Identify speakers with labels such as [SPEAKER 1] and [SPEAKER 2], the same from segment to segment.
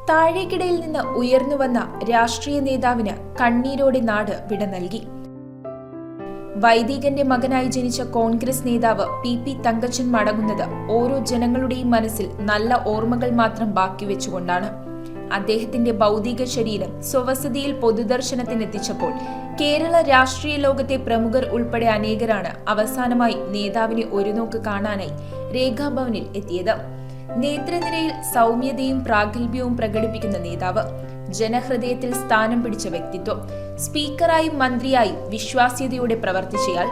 [SPEAKER 1] താഴേക്കിടയിൽ നിന്ന് ഉയർന്നുവന്ന രാഷ്ട്രീയ നേതാവിന് കണ്ണീരോടെ നാട് വിട നൽകി. വൈദികന്റെ മകനായി ജനിച്ച കോൺഗ്രസ് നേതാവ് പി തങ്കച്ചൻ മടങ്ങുന്നത് ഓരോ ജനങ്ങളുടെയും മനസ്സിൽ നല്ല ഓർമ്മകൾ മാത്രം ബാക്കിവെച്ചുകൊണ്ടാണ്. അദ്ദേഹത്തിന്റെ ഭൗതിക ശരീരം സ്വവസതിയിൽ പൊതുദർശനത്തിനെത്തിച്ചപ്പോൾ കേരള രാഷ്ട്രീയ ലോകത്തെ പ്രമുഖർ ഉൾപ്പെടെ അനേകരാണ് അവസാനമായി നേതാവിനെ ഒരു നോക്ക് കാണാനായി രേഖാഭവനിൽ എത്തിയത്. നേതൃനിരയിൽ സൗമ്യതയും പ്രാഗൽഭ്യവും പ്രകടിപ്പിക്കുന്ന നേതാവ്, ജനഹൃദയത്തിൽ സ്ഥാനം പിടിച്ച വ്യക്തിത്വം, സ്പീക്കറായും മന്ത്രിയായും വിശ്വാസ്യതയോടെ പ്രവർത്തിച്ചയാൾ,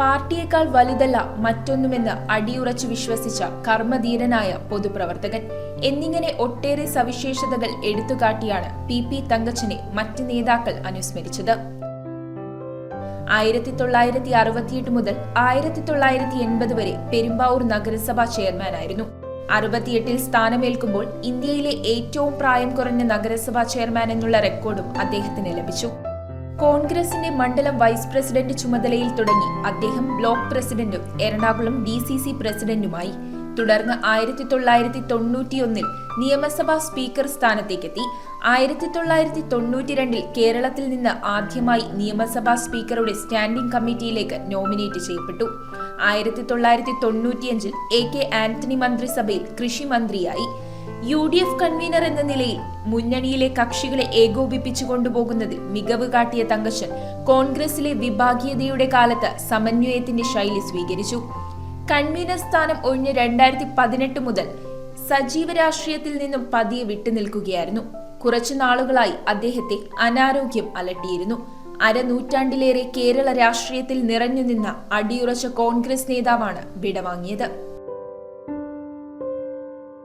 [SPEAKER 1] പാർട്ടിയേക്കാൾ വലുതല്ല മറ്റൊന്നുമെന്ന് അടിയുറച്ചു വിശ്വസിച്ച കർമ്മധീരനായ പൊതുപ്രവർത്തകൻ എന്നിങ്ങനെ ഒട്ടേറെ സവിശേഷതകൾ എടുത്തുകാട്ടിയാണ് പി തങ്കച്ചനെ മറ്റ് നേതാക്കൾ അനുസ്മരിച്ചത്. 1968 മുതൽ 1980 വരെ പെരുമ്പാവൂർ നഗരസഭാ ചെയർമാനായിരുന്നു. 68 സ്ഥാനമേൽക്കുമ്പോൾ ഇന്ത്യയിലെ ഏറ്റവും പ്രായം കുറഞ്ഞ നഗരസഭാ ചെയർമാൻ എന്നുള്ള റെക്കോർഡും അദ്ദേഹത്തിന് ലഭിച്ചു. കോൺഗ്രസിന്റെ മണ്ഡലം വൈസ് പ്രസിഡന്റ് ചുമതലയിൽ തുടങ്ങി അദ്ദേഹം ബ്ലോക്ക് പ്രസിഡന്റും എറണാകുളം DCC പ്രസിഡന്റുമായി. തുടർന്ന് 1991 നിയമസഭാ സ്പീക്കർ സ്ഥാനത്തേക്കെത്തി. 1992 കേരളത്തിൽ നിന്ന് ആദ്യമായി നിയമസഭാ സ്പീക്കറുടെ സ്റ്റാൻഡിംഗ് കമ്മിറ്റിയിലേക്ക് നോമിനേറ്റ് ചെയ്യപ്പെട്ടു. 1995 AK ആന്റണി മന്ത്രിസഭയിൽ കൃഷി മന്ത്രിയായി. UDF കൺവീനർ എന്ന നിലയിൽ മുന്നണിയിലെ കക്ഷികളെ ഏകോപിപ്പിച്ചു കൊണ്ടുപോകുന്നതിൽ മികവ് കാട്ടിയ തങ്കച്ചൻ കോൺഗ്രസിലെ വിഭാഗീയതയുടെ കാലത്ത് സമന്വയത്തിന്റെ ശൈലി സ്വീകരിച്ചു. കൺവീനർ സ്ഥാനം ഒഴിഞ്ഞ് 2018 മുതൽ സജീവ രാഷ്ട്രീയത്തിൽ നിന്നും പതിയെ വിട്ടുനിൽക്കുകയായിരുന്നു. കുറച്ചു നാളുകളായി അദ്ദേഹത്തെ അനാരോഗ്യം അലട്ടിയിരുന്നു. അരനൂറ്റാണ്ടിലേറെ കേരള രാഷ്ട്രീയത്തിൽ നിറഞ്ഞുനിന്ന അടിയുറച്ച കോൺഗ്രസ് നേതാവാണ് വിടവാങ്ങിയത്.